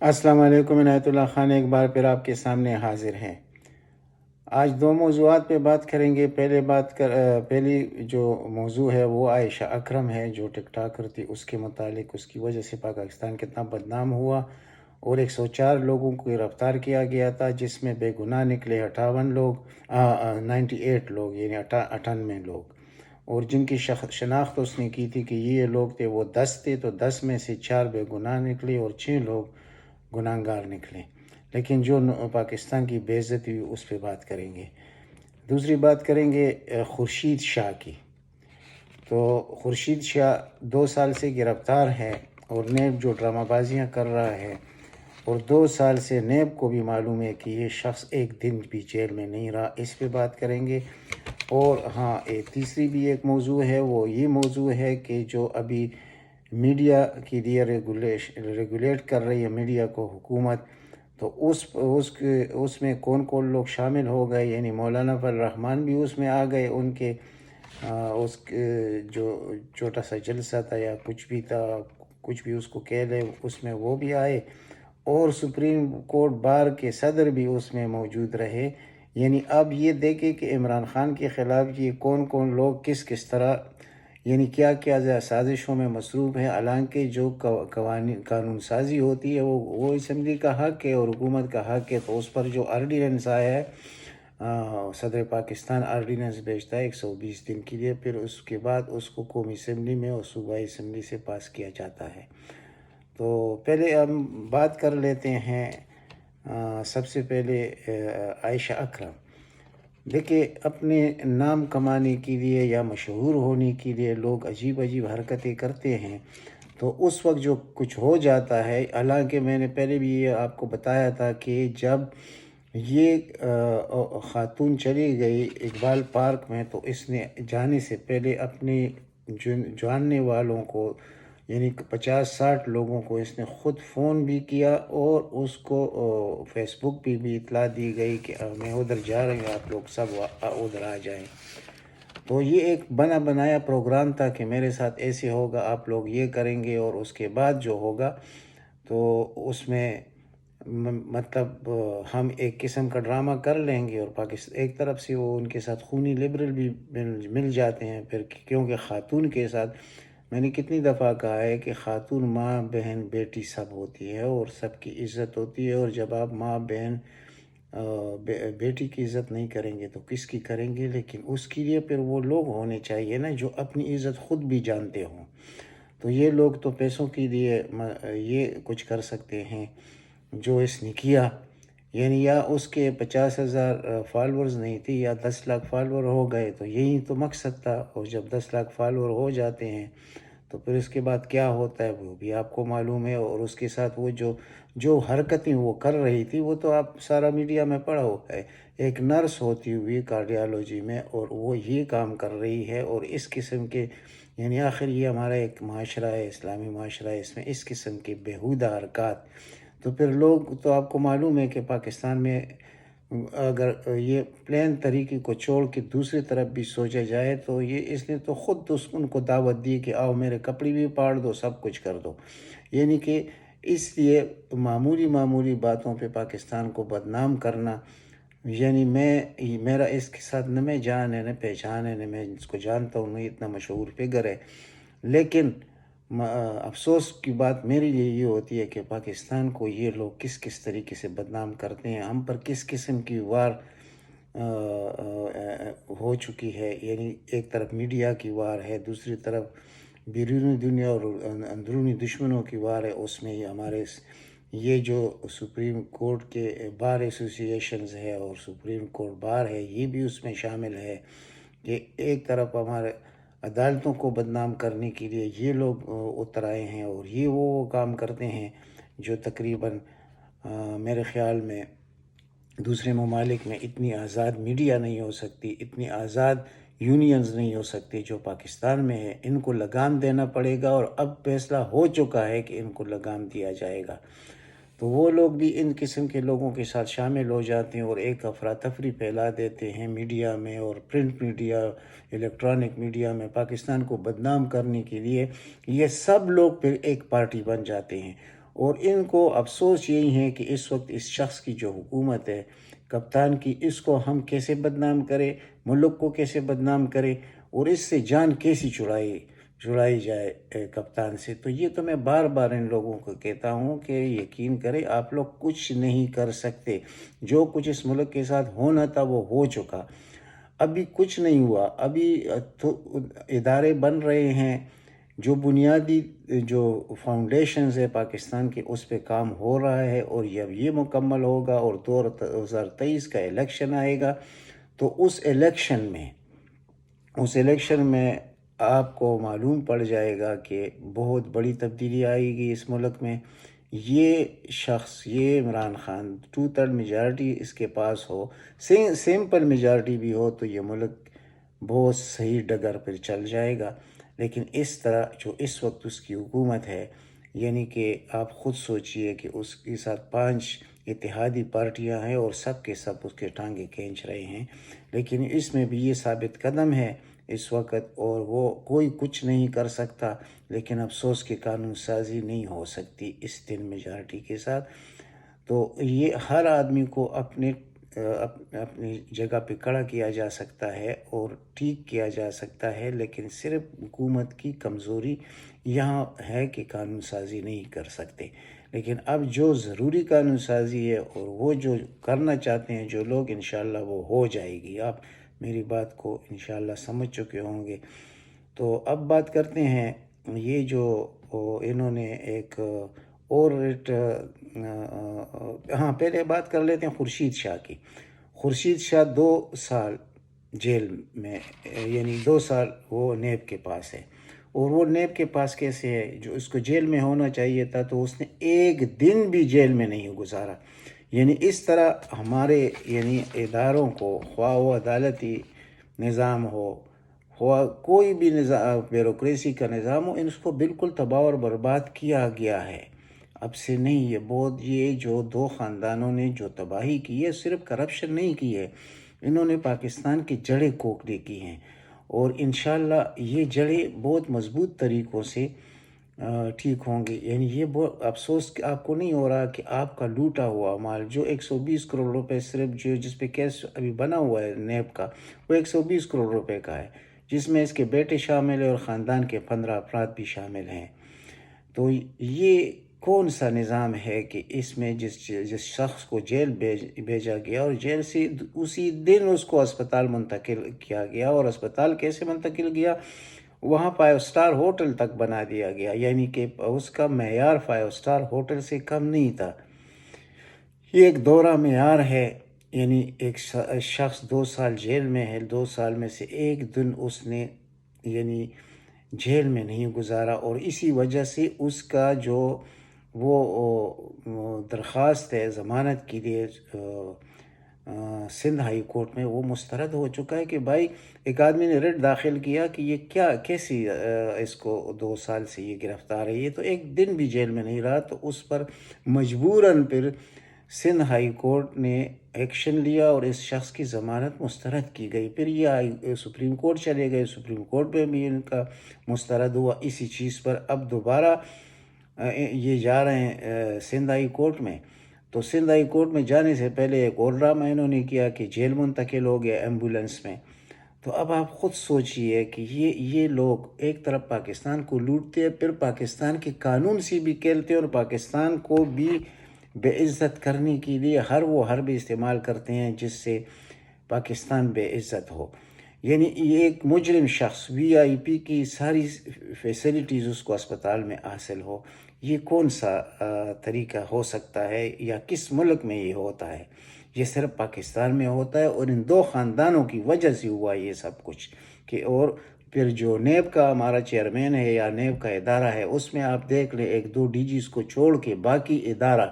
السلام علیکم، عنایت اللہ خان ایک بار پھر آپ کے سامنے حاضر ہیں۔ آج دو موضوعات پہ بات کریں گے۔ پہلی جو موضوع ہے وہ عائشہ اکرم ہے، جو ٹک ٹاکر تھی، اس کے متعلق اس کی وجہ سے پاکستان کتنا بدنام ہوا اور 104 لوگوں کو گرفتار کیا گیا تھا، جس میں بے گناہ نکلے 98 لوگ، یعنی 98 لوگ، اور جن کی شناخت اس نے کی تھی کہ یہ لوگ تھے، وہ 10 تھے، تو 10 میں سے 4 بے گناہ نکلے اور 6 لوگ گناہگار نکلے۔ لیکن جو پاکستان کی بے عزتی ہوئی اس پہ بات کریں گے۔ دوسری بات کریں گے خورشید شاہ کی۔ تو خورشید شاہ 2 سال سے گرفتار ہے اور نیب جو ڈرامہ بازیاں کر رہا ہے، اور 2 سال سے نیب کو بھی معلوم ہے کہ یہ شخص ایک دن بھی جیل میں نہیں رہا، اس پہ بات کریں گے۔ اور ہاں، تیسری بھی ایک موضوع ہے، وہ یہ موضوع ہے کہ جو ابھی میڈیا کی لیے ریگولیٹ کر رہی ہے میڈیا کو حکومت، تو اس میں کون کون لوگ شامل ہو گئے، یعنی مولانا فضل الرحمان بھی اس میں آ گئے، ان کے اس جو چھوٹا سا جلسہ تھا یا کچھ بھی تھا، کچھ بھی اس کو کہہ لے، اس میں وہ بھی آئے، اور سپریم کورٹ بار کے صدر بھی اس میں موجود رہے۔ یعنی اب یہ دیکھیں کہ عمران خان کے خلاف یہ کون کون لوگ کس کس طرح، یعنی کیا کیا سازشوں میں مصروف ہیں، حالانکہ جو قانون سازی ہوتی ہے وہ اسمبلی کا حق ہے اور حکومت کا حق ہے، تو اس پر جو آرڈیننس آیا ہے، صدر پاکستان آرڈیننس بھیجتا ہے 120 دن کے لیے، پھر اس کے بعد اس کو قومی اسمبلی میں اور صوبائی اسمبلی سے پاس کیا جاتا ہے۔ تو پہلے ہم بات کر لیتے ہیں سب سے پہلے عائشہ اکرم۔ دیکھیں، اپنے نام کمانے کے لیے یا مشہور ہونے کے لیے لوگ عجیب عجیب حرکتیں کرتے ہیں، تو اس وقت جو کچھ ہو جاتا ہے، حالانکہ میں نے پہلے بھی یہ آپ کو بتایا تھا کہ جب یہ خاتون چلی گئی اقبال پارک میں، تو اس نے جانے سے پہلے اپنے جاننے والوں کو، یعنی 50-60 لوگوں کو اس نے خود فون بھی کیا، اور اس کو فیس بک پہ بھی اطلاع دی گئی کہ میں ادھر جا رہی ہوں، آپ لوگ سب ادھر آ جائیں۔ تو یہ ایک بنا بنایا پروگرام تھا کہ میرے ساتھ ایسے ہوگا، آپ لوگ یہ کریں گے، اور اس کے بعد جو ہوگا تو اس میں مطلب ہم ایک قسم کا ڈرامہ کر لیں گے، اور پاکستان ایک طرف سے وہ ان کے ساتھ خونی لبرل بھی مل جاتے ہیں پھر، کیونکہ خاتون کے ساتھ میں نے کتنی دفعہ کہا ہے کہ خاتون ماں بہن بیٹی سب ہوتی ہے اور سب کی عزت ہوتی ہے، اور جب آپ ماں بہن بیٹی کی عزت نہیں کریں گے تو کس کی کریں گے؟ لیکن اس کے لیے پھر وہ لوگ ہونے چاہیے نا جو اپنی عزت خود بھی جانتے ہوں۔ تو یہ لوگ تو پیسوں کے لیے یہ کچھ کر سکتے ہیں جو اس نے کیا، یعنی یا اس کے 50,000 فالورز نہیں تھی یا 10 لاکھ فالور ہو گئے، تو یہی تو مقصد تھا، اور جب 10 لاکھ فالور ہو جاتے ہیں تو پھر اس کے بعد کیا ہوتا ہے وہ بھی آپ کو معلوم ہے۔ اور اس کے ساتھ وہ جو حرکتیں وہ کر رہی تھی، وہ تو آپ سارا میڈیا میں پڑھا ہوا ہے، ایک نرس ہوتی ہوئی کارڈیالوجی میں، اور وہ یہ کام کر رہی ہے، اور اس قسم کے، یعنی آخر یہ ہمارا ایک معاشرہ ہے، اسلامی معاشرہ ہے، اس میں اس قسم کے بیہودہ حرکات، تو پھر لوگ تو آپ کو معلوم ہے کہ پاکستان میں اگر یہ پلین طریقے کو چھوڑ کے دوسری طرف بھی سوچا جائے، تو یہ اس نے تو خود ان کو دعوت دی کہ آؤ میرے کپڑے بھی پاڑ دو، سب کچھ کر دو، یعنی کہ اس لیے معمولی باتوں پہ پاکستان کو بدنام کرنا، یعنی میرا اس کے ساتھ نہ میں جان ہے نہ پہچان ہے، نہ میں اس کو جانتا ہوں، نہیں اتنا مشہور فگر ہے، لیکن افسوس کی بات میرے لیے یہ ہوتی ہے کہ پاکستان کو یہ لوگ کس طریقے سے بدنام کرتے ہیں، ہم پر کس قسم کی وار ہو چکی ہے، یعنی ایک طرف میڈیا کی وار ہے، دوسری طرف بیرونی دنیا اور اندرونی دشمنوں کی وار ہے، اس میں یہ جو سپریم کورٹ کے بار ایسوسییشنز ہے اور سپریم کورٹ بار ہے، یہ بھی اس میں شامل ہے کہ ایک طرف ہمارے عدالتوں کو بدنام کرنے کے لیے یہ لوگ اتر آئے ہیں، اور یہ وہ کام کرتے ہیں جو تقریباً میرے خیال میں دوسرے ممالک میں اتنی آزاد میڈیا نہیں ہو سکتی، اتنی آزاد یونینز نہیں ہو سکتی جو پاکستان میں ہے۔ ان کو لگام دینا پڑے گا، اور اب فیصلہ ہو چکا ہے کہ ان کو لگام دیا جائے گا، تو وہ لوگ بھی ان قسم کے لوگوں کے ساتھ شامل ہو جاتے ہیں اور ایک افراتفری پھیلا دیتے ہیں میڈیا میں اور پرنٹ میڈیا، الیکٹرانک میڈیا میں، پاکستان کو بدنام کرنے کے لیے یہ سب لوگ پھر ایک پارٹی بن جاتے ہیں، اور ان کو افسوس یہی ہے کہ اس وقت اس شخص کی جو حکومت ہے کپتان کی، اس کو ہم کیسے بدنام کریں، ملک کو کیسے بدنام کریں، اور اس سے جان کیسی چھڑائی جائے کپتان سے۔ تو یہ تو میں بار بار ان لوگوں کو کہتا ہوں کہ یقین کریں، آپ لوگ کچھ نہیں کر سکتے۔ جو کچھ اس ملک کے ساتھ ہونا تھا وہ ہو چکا، ابھی کچھ نہیں ہوا۔ ابھی ادارے بن رہے ہیں، جو بنیادی جو فاؤنڈیشنز ہے پاکستان کے، اس پہ کام ہو رہا ہے، اور جب یہ مکمل ہوگا اور 2023 کا الیکشن آئے گا تو اس الیکشن میں آپ کو معلوم پڑ جائے گا کہ بہت بڑی تبدیلی آئے گی اس ملک میں۔ یہ شخص، یہ عمران خان 2/3 میجارٹی اس کے پاس ہو، سمپل میجارٹی بھی ہو، تو یہ ملک بہت صحیح ڈگر پر چل جائے گا۔ لیکن اس طرح جو اس وقت اس کی حکومت ہے، یعنی کہ آپ خود سوچئے کہ اس کے ساتھ 5 اتحادی پارٹیاں ہیں اور سب کے سب اس کے ٹانگیں کھینچ رہے ہیں، لیکن اس میں بھی یہ ثابت قدم ہے اس وقت، اور وہ کوئی کچھ نہیں کر سکتا۔ لیکن افسوس کہ قانون سازی نہیں ہو سکتی اس 3 میجارٹی کے ساتھ۔ تو یہ ہر آدمی کو اپنی جگہ پہ کھڑا کیا جا سکتا ہے اور ٹھیک کیا جا سکتا ہے، لیکن صرف حکومت کی کمزوری یہاں ہے کہ قانون سازی نہیں کر سکتے۔ لیکن اب جو ضروری قانون سازی ہے اور وہ جو کرنا چاہتے ہیں جو لوگ، انشاءاللہ وہ ہو جائے گی۔ آپ میری بات کو انشاءاللہ سمجھ چکے ہوں گے۔ تو اب بات کرتے ہیں، یہ جو انہوں نے ایک اور پہلے بات کر لیتے ہیں خورشید شاہ کی۔ خورشید شاہ 2 سال جیل میں، یعنی 2 سال وہ نیب کے پاس ہے، اور وہ نیب کے پاس کیسے ہے؟ جو اس کو جیل میں ہونا چاہیے تھا تو اس نے ایک دن بھی جیل میں نہیں گزارا۔ یعنی اس طرح ہمارے اداروں کو، خواہ وہ عدالتی نظام ہو، خواہ کوئی بھی نظام، بیوروکریسی کا نظام ہو، اس کو بالکل تباہ اور برباد کیا گیا ہے۔ اب سے نہیں، یہ جو 2 خاندانوں نے جو تباہی کی ہے، صرف کرپشن نہیں کی ہے، انہوں نے پاکستان کی جڑیں کوکڑی کی ہیں، اور انشاءاللہ یہ جڑیں بہت مضبوط طریقوں سے ٹھیک ہوں گی۔ یعنی یہ بہت افسوس کہ آپ کو نہیں ہو رہا کہ آپ کا لوٹا ہوا مال، جو 120 کروڑ روپے صرف جس پہ کیس ابھی بنا ہوا ہے نیب کا، وہ 120 کروڑ روپے کا ہے، جس میں اس کے بیٹے شامل ہیں اور خاندان کے 15 افراد بھی شامل ہیں۔ تو یہ کون سا نظام ہے کہ اس میں جس شخص کو جیل بھیجا گیا اور جیل سے اسی دن اس کو اسپتال منتقل کیا گیا، اور اسپتال کیسے منتقل گیا؟ وہاں 5 اسٹار ہوٹل تک بنا دیا گیا، یعنی کہ اس کا معیار 5 اسٹار ہوٹل سے کم نہیں تھا۔ یہ ایک دورہ معیار ہے، یعنی ایک شخص 2 سال جیل میں ہے، 2 سال میں سے ایک دن اس نے یعنی جیل میں نہیں گزارا، اور اسی وجہ سے اس کا جو وہ درخواست ہے ضمانت کے لیے سندھ ہائی کورٹ میں، وہ مسترد ہو چکا ہے کہ بھائی ایک آدمی نے ریٹ داخل کیا کہ یہ کیسی اس کو 2 سال سے یہ گرفتار ہے، یہ تو ایک دن بھی جیل میں نہیں رہا، تو اس پر مجبوراً پھر سندھ ہائی کورٹ نے ایکشن لیا اور اس شخص کی ضمانت مسترد کی گئی۔ پھر یہ سپریم کورٹ چلے گئے، سپریم کورٹ میں بھی ان کا مسترد ہوا اسی چیز پر۔ اب دوبارہ یہ جا رہے ہیں سندھ ہائی کورٹ میں، تو سندھ ہائی کورٹ میں جانے سے پہلے ایک اور ڈرامہ انہوں نے کیا کہ جیل منتقل ہو گیا ایمبولنس میں۔ تو اب آپ خود سوچئے کہ یہ لوگ ایک طرف پاکستان کو لوٹتے ہیں، پھر پاکستان کے قانون سے بھی کھیلتے ہیں، اور پاکستان کو بھی بے عزت کرنے کے لیے وہ حرب استعمال کرتے ہیں جس سے پاکستان بے عزت ہو۔ یعنی یہ ایک مجرم شخص VIP کی ساری فیسلٹیز اس کو اسپتال میں حاصل ہو، یہ کون سا طریقہ ہو سکتا ہے، یا کس ملک میں یہ ہوتا ہے؟ یہ صرف پاکستان میں ہوتا ہے، اور ان 2 خاندانوں کی وجہ سے ہوا یہ سب کچھ کہ اور پھر جو نیب کا ہمارا چیئرمین ہے یا نیب کا ادارہ ہے، اس میں آپ دیکھ لیں 1-2 DGs کو چھوڑ کے باقی ادارہ،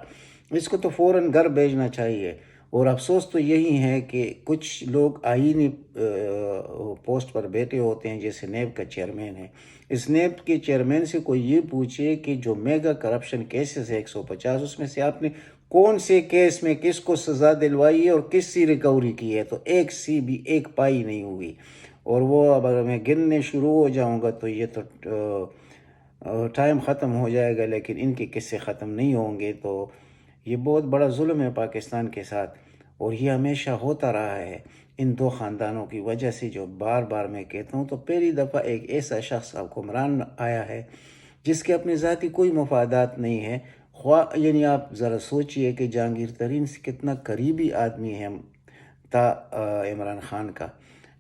اس کو تو فوراً گھر بھیجنا چاہیے۔ اور افسوس تو یہی ہے کہ کچھ لوگ آئینی پوسٹ پر بیٹھے ہوتے ہیں، جیسے نیب کا چیئرمین ہے۔ اس نیب کے چیئرمین سے کوئی یہ پوچھے کہ جو میگا کرپشن کیسز ہے 150، اس میں سے آپ نے کون سے کیس میں کس کو سزا دلوائی ہے اور کس سی ریکوری کی ہے؟ تو ایک پائی نہیں ہوئی۔ اور وہ اب اگر میں گننے شروع ہو جاؤں گا تو یہ تو ٹائم ختم ہو جائے گا لیکن ان کے قصے ختم نہیں ہوں گے. تو یہ بہت بڑا ظلم ہے پاکستان کے ساتھ، اور یہ ہمیشہ ہوتا رہا ہے ان دو خاندانوں کی وجہ سے، جو بار بار میں کہتا ہوں. تو پہلی دفعہ ایک ایسا شخص حکمران آیا ہے جس کے اپنے ذاتی کوئی مفادات نہیں ہے. یعنی آپ ذرا سوچئے کہ جہانگیر ترین سے کتنا قریبی آدمی ہے تھا عمران خان کا،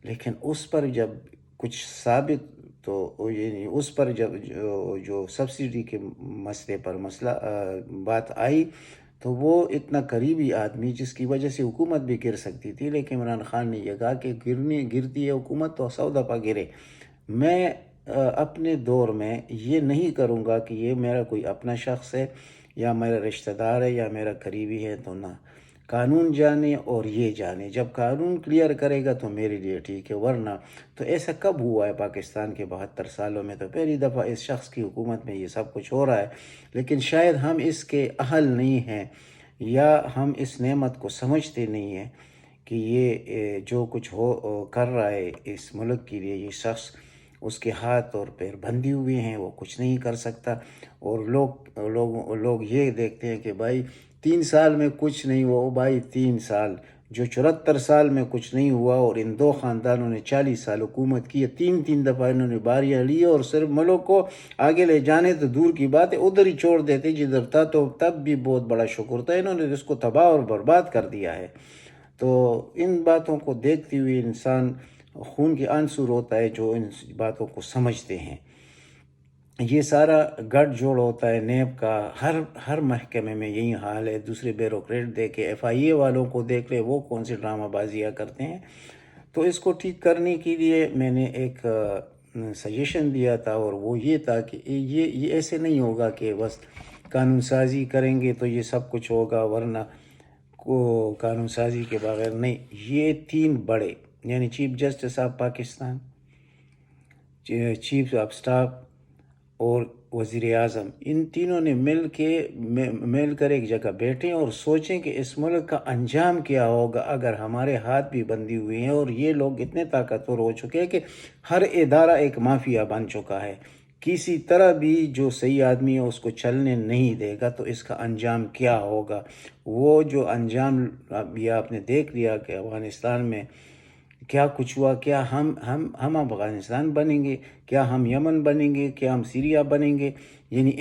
لیکن اس پر جب کچھ ثابت، تو یعنی اس پر جب جو سبسڈی کے مسئلے پر بات آئی، تو وہ اتنا قریبی آدمی جس کی وجہ سے حکومت بھی گر سکتی تھی، لیکن عمران خان نے یہ کہا کہ گرتی ہے حکومت تو 100 دفعہ گرے. میں اپنے دور میں یہ نہیں کروں گا کہ یہ میرا کوئی اپنا شخص ہے یا میرا رشتہ دار ہے یا میرا قریبی ہے. تو نہ، قانون جانے اور یہ جانے، جب قانون کلیئر کرے گا تو میرے لیے ٹھیک ہے، ورنہ تو ایسا کب ہوا ہے پاکستان کے 72 سالوں میں؟ تو پہلی دفعہ اس شخص کی حکومت میں یہ سب کچھ ہو رہا ہے. لیکن شاید ہم اس کے اہل نہیں ہیں، یا ہم اس نعمت کو سمجھتے نہیں ہیں کہ یہ جو کچھ کر رہا ہے اس ملک کے لیے، یہ شخص، اس کے ہاتھ اور پیر بندھی ہوئے ہیں، وہ کچھ نہیں کر سکتا. اور لوگ یہ دیکھتے ہیں کہ بھائی 3 سال میں کچھ نہیں ہوا. بھائی 3 سال جو 74 سال میں کچھ نہیں ہوا، اور ان دو خاندانوں نے 40 سال حکومت کی ہے، 3 دفعہ انہوں نے باریاں لی، اور صرف ملک کو آگے لے جانے تو دور کی بات ہے، ادھر ہی چھوڑ دیتے جدھر تھا. تو تب بھی بہت بڑا شکر تھا، انہوں نے اس کو تباہ اور برباد کر دیا ہے. تو ان باتوں کو دیکھتے ہوئے انسان خون کے آنسو روتا ہے جو ان باتوں کو سمجھتے ہیں. یہ سارا گٹھ جوڑ ہوتا ہے نیب کا، ہر محکمے میں یہی حال ہے. دوسرے بیوروکریٹ دیکھے، FIA والوں کو دیکھ لے، وہ کون سی ڈرامہ بازیاں کرتے ہیں. تو اس کو ٹھیک کرنے کے لیے میں نے ایک سجیشن دیا تھا، اور وہ یہ تھا کہ یہ ایسے نہیں ہوگا کہ بس قانون سازی کریں گے تو یہ سب کچھ ہوگا، ورنہ قانون سازی کے بغیر نہیں. یہ 3 بڑے، یعنی chief justice of Pakistan, chief of staff اور وزیر اعظم، ان تینوں نے مل کر ایک جگہ بیٹھیں اور سوچیں کہ اس ملک کا انجام کیا ہوگا اگر ہمارے ہاتھ بھی بندھی ہوئے ہیں، اور یہ لوگ اتنے طاقتور ہو چکے ہیں کہ ہر ادارہ ایک مافیا بن چکا ہے. کسی طرح بھی جو صحیح آدمی ہے اس کو چلنے نہیں دے گا. تو اس کا انجام کیا ہوگا؟ وہ جو انجام یہ آپ نے دیکھ لیا کہ افغانستان میں کیا کچھ ہوا. کیا ہم افغانستان بنیں گے؟ کیا ہم یمن بنیں گے؟ کیا ہم سیریا بنیں گے؟ یعنی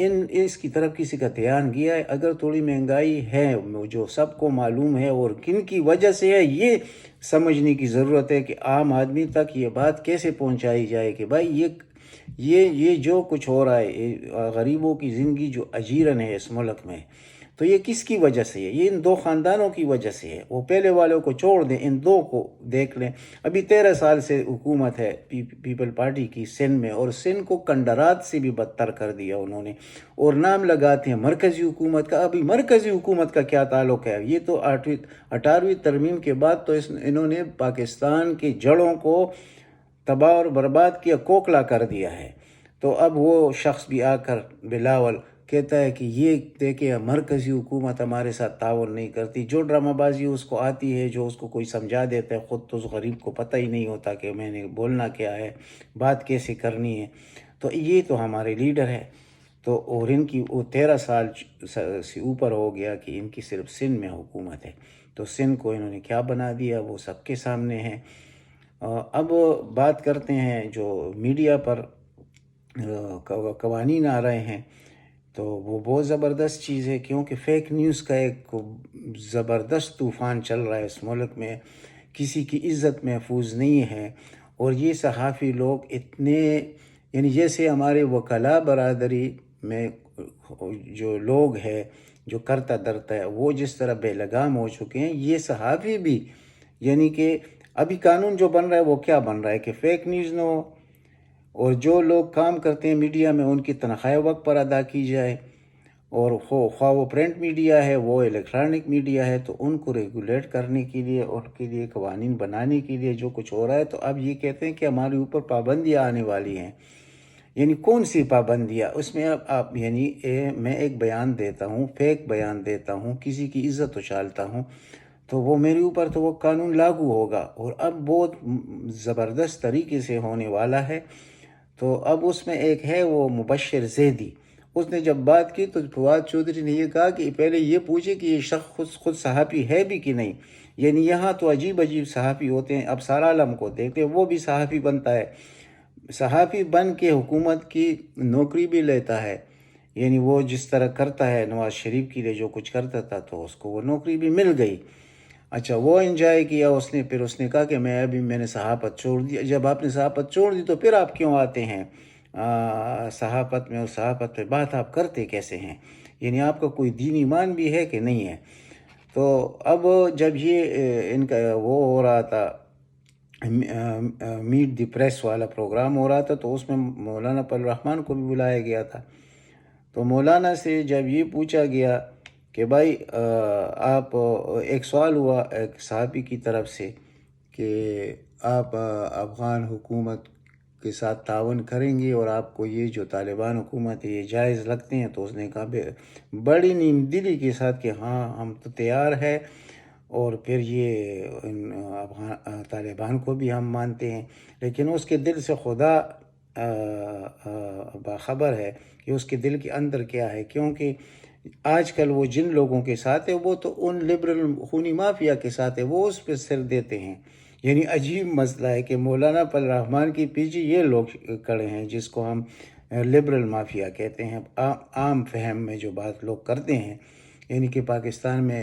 اس کی طرف کسی کا دھیان گیا ہے؟ اگر تھوڑی مہنگائی ہے جو سب کو معلوم ہے اور کن کی وجہ سے ہے، یہ سمجھنے کی ضرورت ہے کہ عام آدمی تک یہ بات کیسے پہنچائی جائے کہ بھائی یہ جو کچھ ہو رہا ہے، غریبوں کی زندگی جو اجیرن ہے اس ملک میں، تو یہ کس کی وجہ سے ہے؟ یہ ان 2 خاندانوں کی وجہ سے ہے. وہ پہلے والوں کو چھوڑ دیں، ان 2 کو دیکھ لیں. ابھی 13 سال سے حکومت ہے پیپل پارٹی کی سندھ میں، اور سندھ کو کنڈرات سے بھی بدتر کر دیا انہوں نے، اور نام لگاتے ہیں مرکزی حکومت کا. ابھی مرکزی حکومت کا کیا تعلق ہے؟ یہ تو 18ویں ترمیم کے بعد تو انہوں نے پاکستان کی جڑوں کو تباہ اور برباد کیا، کوکلا کر دیا ہے. تو اب وہ شخص بھی آ کر بلاول کہتا ہے کہ یہ دیکھیں مرکزی حکومت ہمارے ساتھ تعاون نہیں کرتی. جو ڈرامہ بازی اس کو آتی ہے، جو اس کو کوئی سمجھا دیتا ہے، خود تو اس غریب کو پتہ ہی نہیں ہوتا کہ میں نے بولنا کیا ہے، بات کیسے کرنی ہے. تو یہ تو ہمارے لیڈر ہے. تو اور ان کی وہ 13 سال سے اوپر ہو گیا کہ ان کی صرف سندھ میں حکومت ہے. تو سندھ کو انہوں نے کیا بنا دیا وہ سب کے سامنے ہے. اب بات کرتے ہیں جو میڈیا پر قوانین آ رہے ہیں، تو وہ بہت زبردست چیز ہے، کیونکہ فیک نیوز کا ایک زبردست طوفان چل رہا ہے اس ملک میں. کسی کی عزت محفوظ نہیں ہے. اور یہ صحافی لوگ اتنے، یعنی جیسے ہمارے وکلاء برادری میں جو لوگ ہیں جو کرتا درتا ہے، وہ جس طرح بے لگام ہو چکے ہیں، یہ صحافی بھی. یعنی کہ ابھی قانون جو بن رہا ہے وہ کیا بن رہا ہے کہ فیک نیوز نہ ہو، اور جو لوگ کام کرتے ہیں میڈیا میں ان کی تنخواہ وقت پر ادا کی جائے، اور خواہ وہ پرنٹ میڈیا ہے، وہ الیکٹرانک میڈیا ہے، تو ان کو ریگولیٹ کرنے کے لیے، ان کے لیے قوانین بنانے کے لیے جو کچھ ہو رہا ہے. تو اب یہ کہتے ہیں کہ ہمارے اوپر پابندیاں آنے والی ہیں. یعنی کون سی پابندیاں؟ اس میں آپ یعنی میں ایک بیان دیتا ہوں، فیک بیان دیتا ہوں، کسی کی عزت اچھالتا ہوں، تو وہ میرے اوپر تو وہ قانون لاگو ہوگا، اور اب بہت زبردست طریقے سے ہونے والا ہے. تو اب اس میں ایک ہے وہ مبشر زیدی، اس نے جب بات کی تو فواد چودھری نے یہ کہا کہ پہلے یہ پوچھے کہ یہ شخص خود صحافی ہے بھی کہ نہیں، یعنی یہاں تو عجیب عجیب صحافی ہوتے ہیں، اب سارا عالم کو دیکھتے وہ بھی صحافی بنتا ہے، صحافی بن کے حکومت کی نوکری بھی لیتا ہے، یعنی وہ جس طرح کرتا ہے نواز شریف کے لیے جو کچھ کرتا تھا تو اس کو وہ نوکری بھی مل گئی۔ اچھا وہ انجوائے کیا اس نے، پھر اس نے کہا کہ میں نے صحافت چھوڑ دی۔ جب آپ نے صحافت چھوڑ دی تو پھر آپ کیوں آتے ہیں صحافت میں، اور صحافت پہ بات آپ کرتے کیسے ہیں؟ یعنی آپ کا کوئی دین ایمان بھی ہے کہ نہیں ہے؟ تو اب جب یہ ان کا وہ ہو رہا تھا میٹ دی پریس والا پروگرام ہو رہا تھا، تو اس میں مولانا فضل الرحمان کو بھی بلایا گیا تھا۔ تو مولانا سے جب یہ پوچھا گیا کہ بھائی آپ، ایک سوال ہوا ایک صحافی کی طرف سے کہ آپ افغان حکومت کے ساتھ تعاون کریں گے اور آپ کو یہ جو طالبان حکومت ہے یہ جائز لگتے ہیں؟ تو اس نے کہا بڑی نیم دلی کے ساتھ کہ ہاں ہم تو تیار ہے، اور پھر یہ افغان طالبان کو بھی ہم مانتے ہیں، لیکن اس کے دل سے خدا باخبر ہے کہ اس کے دل کے اندر کیا ہے، کیونکہ آج کل وہ جن لوگوں کے ساتھ ہے وہ تو ان لبرل خونی مافیا کے ساتھ ہے، وہ اس پہ سر دیتے ہیں۔ یعنی عجیب مسئلہ ہے کہ مولانا فضل الرحمان کے پیچھے یہ لوگ کھڑے ہیں جس کو ہم لبرل مافیا کہتے ہیں، عام فہم میں جو بات لوگ کرتے ہیں، یعنی کہ پاکستان میں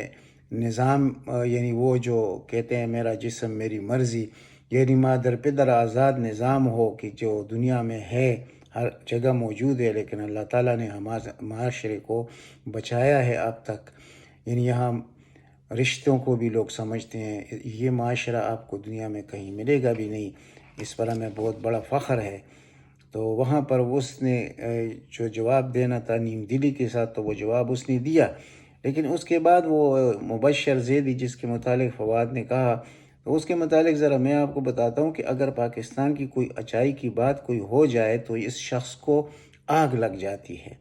نظام، یعنی وہ جو کہتے ہیں میرا جسم میری مرضی، یعنی مادر پدر آزاد نظام ہو کہ جو دنیا میں ہے، ہر جگہ موجود ہے، لیکن اللہ تعالیٰ نے ہمارے معاشرے کو بچایا ہے اب تک، یعنی یہاں رشتوں کو بھی لوگ سمجھتے ہیں یہ معاشرہ آپ کو دنیا میں کہیں ملے گا بھی نہیں، اس پر ہمیں بہت بڑا فخر ہے۔ تو وہاں پر اس نے جو جواب دینا تھا نیم دلی کے ساتھ تو وہ جواب اس نے دیا، لیکن اس کے بعد وہ مبشر زیدی جس کے متعلق فواد نے کہا، تو اس کے متعلق ذرا میں آپ کو بتاتا ہوں کہ اگر پاکستان کی کوئی اچائی کی بات کوئی ہو جائے تو اس شخص کو آگ لگ جاتی ہے۔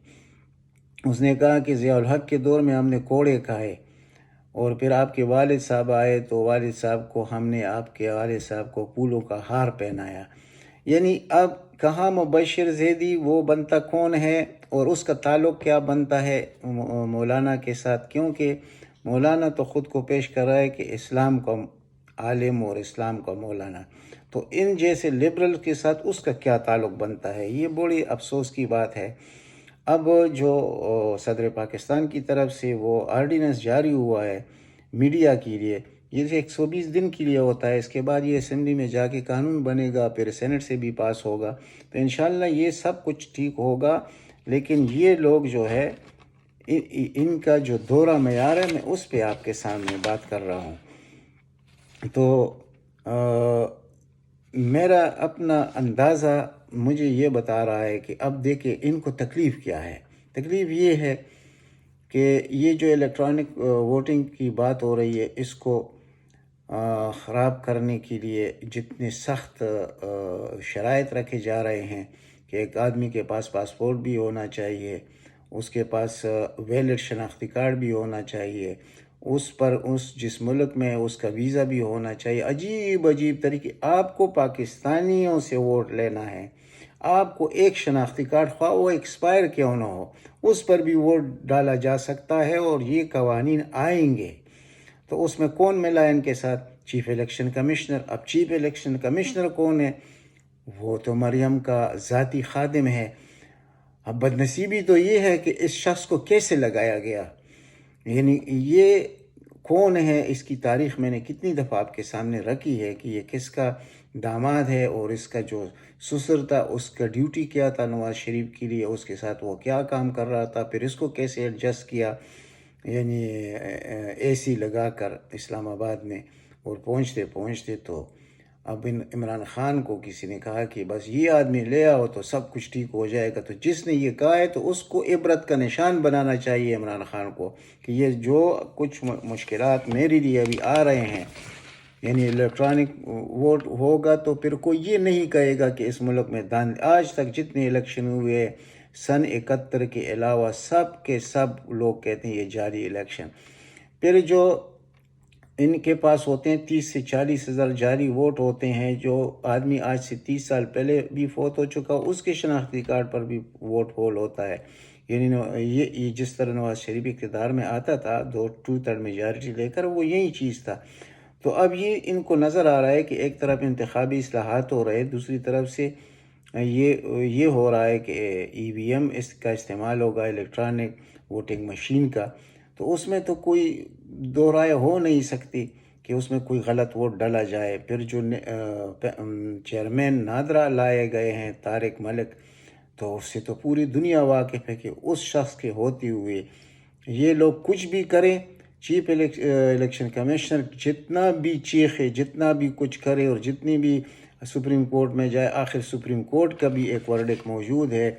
اس نے کہا کہ ضیاء الحق کے دور میں ہم نے کوڑے کھائے، اور پھر آپ کے والد صاحب آئے تو والد صاحب کو ہم نے، آپ کے والد صاحب کو پھولوں کا ہار پہنایا۔ یعنی اب کہاں مبشر زیدی وہ بنتا کون ہے اور اس کا تعلق کیا بنتا ہے مولانا کے ساتھ، کیونکہ مولانا تو خود کو پیش کر رہا ہے کہ اسلام کا عالم اور اسلام کا مولانا، تو ان جیسے لبرل کے ساتھ اس کا کیا تعلق بنتا ہے؟ یہ بڑی افسوس کی بات ہے۔ اب جو صدر پاکستان کی طرف سے وہ آرڈیننس جاری ہوا ہے میڈیا کے لیے، یہ 120 دن کے لیے ہوتا ہے، اس کے بعد یہ اسمبلی میں جا کے قانون بنے گا، پھر سینٹ سے بھی پاس ہوگا، تو انشاءاللہ یہ سب کچھ ٹھیک ہوگا۔ لیکن یہ لوگ جو ہے ان کا جو دورہ معیار ہے میں اس پہ آپ کے سامنے بات کر رہا ہوں۔ تو میرا اپنا اندازہ مجھے یہ بتا رہا ہے کہ اب دیکھیں ان کو تکلیف کیا ہے۔ تکلیف یہ ہے کہ یہ جو الیکٹرانک ووٹنگ کی بات ہو رہی ہے اس کو خراب کرنے کے لیے جتنے سخت شرائط رکھے جا رہے ہیں کہ ایک آدمی کے پاس پاسپورٹ بھی ہونا چاہیے، اس کے پاس ویلڈ شناختی کارڈ بھی ہونا چاہیے، اس پر جس ملک میں اس کا ویزا بھی ہونا چاہیے، عجیب عجیب طریقے، آپ کو پاکستانیوں سے ووٹ لینا ہے، آپ کو ایک شناختی کارڈ خواہ وہ ایکسپائر کیوں نہ ہو اس پر بھی ووٹ ڈالا جا سکتا ہے، اور یہ قوانین آئیں گے۔ تو اس میں کون ملا ان کے ساتھ؟ Chief election commissioner. اب چیف الیکشن کمشنر کون ہے؟ وہ تو مریم کا ذاتی خادم ہے۔ اب بدنصیبی تو یہ ہے کہ اس شخص کو کیسے لگایا گیا، یعنی یہ کون ہے، اس کی تاریخ میں نے کتنی دفعہ آپ کے سامنے رکھی ہے کہ یہ کس کا داماد ہے، اور اس کا جو سسر تھا اس کا ڈیوٹی کیا تھا نواز شریف کے لیے، اس کے ساتھ وہ کیا کام کر رہا تھا، پھر اس کو کیسے ایڈجسٹ کیا، یعنی اے سی لگا کر اسلام آباد میں، اور پہنچتے تو اب عمران خان کو کسی نے کہا کہ بس یہ آدمی لے آؤ تو سب کچھ ٹھیک ہو جائے گا، تو جس نے یہ کہا ہے تو اس کو عبرت کا نشان بنانا چاہیے عمران خان کو کہ یہ جو کچھ مشکلات میرے لیے ابھی آ رہے ہیں، یعنی الیکٹرانک ووٹ ہوگا تو پھر کوئی یہ نہیں کہے گا کہ اس ملک میں آج تک جتنے الیکشن ہوئے سن 71 کے علاوہ سب کے سب لوگ کہتے ہیں یہ جاری الیکشن۔ پھر جو ان کے پاس ہوتے ہیں 30 سے 40 ہزار جعلی ووٹ ہوتے ہیں. جو آدمی آج سے 30 سال پہلے بھی فوت ہو چکا اس کے شناختی کارڈ پر بھی ووٹ پول ہوتا ہے. یعنی یہ جس طرح نواز شریف اقتدار میں آتا تھا 2/3 میجارٹی لے کر، وہ یہی چیز تھا. تو اب یہ ان کو نظر آ رہا ہے کہ ایک طرف انتخابی اصلاحات ہو رہے، دوسری طرف سے یہ ہو رہا ہے کہ EVM اس کا استعمال ہوگا، الیکٹرانک ووٹنگ مشین کا. تو اس میں تو کوئی دو رائے ہو نہیں سکتی کہ اس میں کوئی غلط ووٹ ڈالا جائے. پھر جو چیئرمین نادرا لائے گئے ہیں طارق ملک، تو اس سے تو پوری دنیا واقف ہے کہ اس شخص کے ہوتے ہوئے یہ لوگ کچھ بھی کریں. چیف الیکشن کمیشنر جتنا بھی چیخے، جتنا بھی کچھ کرے، اور جتنی بھی سپریم کورٹ میں جائے، آخر سپریم کورٹ کا بھی ایک ورڈک موجود ہے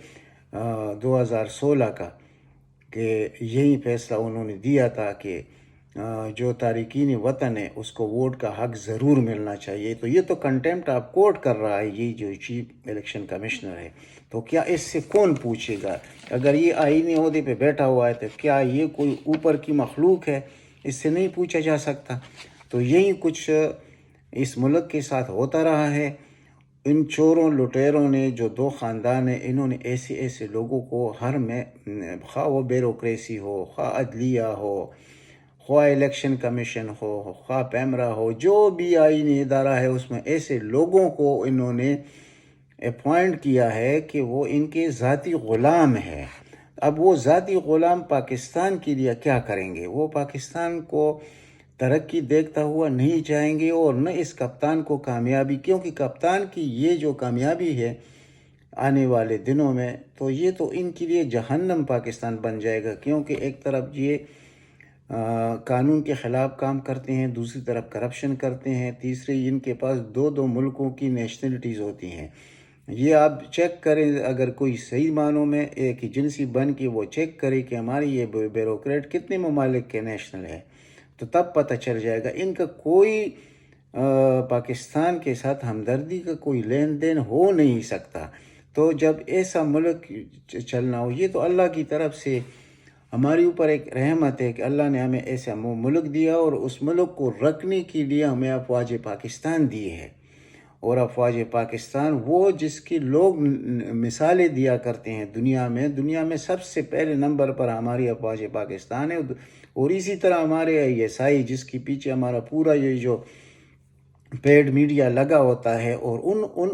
2016 کا، کہ یہی فیصلہ انہوں نے دیا تھا کہ جو تارکین وطن ہے اس کو ووٹ کا حق ضرور ملنا چاہیے. تو یہ تو کنٹیمپٹ آف کورٹ کر رہا ہے یہ جو چیف الیکشن کمشنر ہے. تو کیا اس سے کون پوچھے گا؟ اگر یہ آئینی عہدے پہ بیٹھا ہوا ہے تو کیا یہ کوئی اوپر کی مخلوق ہے؟ اس سے نہیں پوچھا جا سکتا. تو یہی کچھ اس ملک کے ساتھ ہوتا رہا ہے. ان چوروں لٹیروں نے، جو 2 خاندان ہیں، انہوں نے ایسے لوگوں کو ہر میں، خواہ وہ بیوروکریسی ہو، خواہ عدلیہ ہو، خواہ الیکشن کمیشن ہو، خواہ پیمرا ہو، جو بھی آئینی ادارہ ہے، اس میں ایسے لوگوں کو انہوں نے اپوائنٹ کیا ہے کہ وہ ان کے ذاتی غلام ہیں. اب وہ ذاتی غلام پاکستان کے لیے کیا کریں گے؟ وہ پاکستان کو ترقی دیکھتا ہوا نہیں جائیں گے، اور نہ اس کپتان کو کامیابی، کیونکہ کپتان کی یہ جو کامیابی ہے آنے والے دنوں میں، تو یہ تو ان کے لیے جہنم پاکستان بن جائے گا. کیونکہ ایک طرف یہ قانون کے خلاف کام کرتے ہیں، دوسری طرف کرپشن کرتے ہیں، تیسری ان کے پاس 2 ملکوں کی نیشنلٹیز ہوتی ہیں. یہ آپ چیک کریں، اگر کوئی صحیح معنوں میں ایک ہی جنسی بن کے وہ چیک کرے کہ ہماری یہ بیوروکریٹ کتنے ممالک کے نیشنل ہے، تو تب پتہ چل جائے گا. ان کا کوئی پاکستان کے ساتھ ہمدردی کا کوئی لین دین ہو نہیں سکتا. تو جب ایسا ملک چلنا ہو، یہ تو اللہ کی طرف سے ہمارے اوپر ایک رحمت ہے کہ اللہ نے ہمیں ایسا ملک دیا، اور اس ملک کو رکھنے کے لیے ہمیں افواج پاکستان دیے ہے. اور افواج پاکستان وہ جس کی لوگ مثالیں دیا کرتے ہیں دنیا میں سب سے پہلے نمبر پر ہماری افواج پاکستان ہے. اور اسی طرح ہمارے ISI جس کے پیچھے ہمارا پورا یہ جو پیڈ میڈیا لگا ہوتا ہے، اور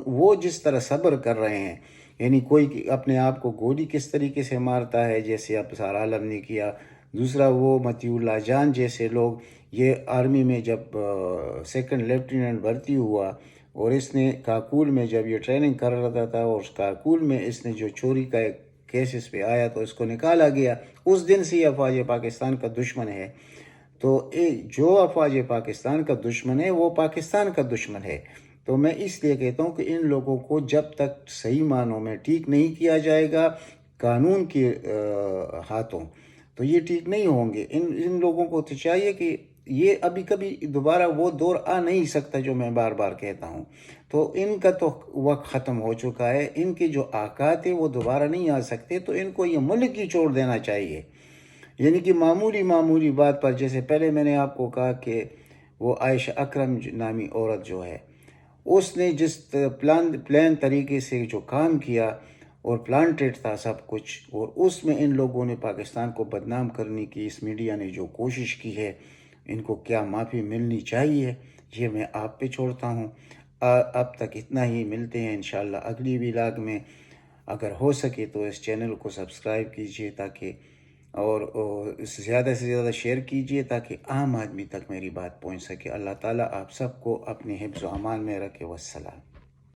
وہ جس طرح صبر کر رہے ہیں. یعنی کوئی اپنے آپ کو گولی کس طریقے سے مارتا ہے، جیسے اب سارا عالم نے کیا. دوسرا وہ متی اللہ جان جیسے لوگ، یہ آرمی میں جب 2nd لیفٹیننٹ بھرتی ہوا، اور اس نے کاکول میں جب یہ ٹریننگ کر رہا تھا، اور اس کاکول میں اس نے جو چوری کا ایک کیس اس پہ آیا تو اس کو نکالا گیا. اس دن سے یہ افواج پاکستان کا دشمن ہے. تو جو افواج پاکستان کا دشمن ہے وہ پاکستان کا دشمن ہے. تو میں اس لیے کہتا ہوں کہ ان لوگوں کو جب تک صحیح معنوں میں ٹھیک نہیں کیا جائے گا قانون کے ہاتھوں، تو یہ ٹھیک نہیں ہوں گے. ان لوگوں کو تو چاہیے کہ یہ ابھی کبھی دوبارہ وہ دور آ نہیں سکتا جو میں بار بار کہتا ہوں. تو ان کا تو وقت ختم ہو چکا ہے. ان کے جو آقات ہیں وہ دوبارہ نہیں آ سکتے. تو ان کو یہ ملک ہی چھوڑ دینا چاہیے. یعنی کہ معمولی بات پر، جیسے پہلے میں نے آپ کو کہا کہ وہ عائشہ اکرم نامی عورت جو ہے، اس نے جس پلان طریقے سے جو کام کیا، اور پلانٹیڈ تھا سب کچھ، اور اس میں ان لوگوں نے پاکستان کو بدنام کرنے کی اس میڈیا نے جو کوشش کی ہے، ان کو کیا معافی ملنی چاہیے، یہ میں آپ پہ چھوڑتا ہوں. اب تک اتنا ہی. ملتے ہیں انشاءاللہ اگلی ولاگ میں. اگر ہو سکے تو اس چینل کو سبسکرائب کیجئے، تاکہ اور زیادہ سے زیادہ شیئر کیجئے تاکہ عام آدمی تک میری بات پہنچ سکے. اللہ تعالیٰ آپ سب کو اپنے حفظ و امان میں رکھے. والسلام.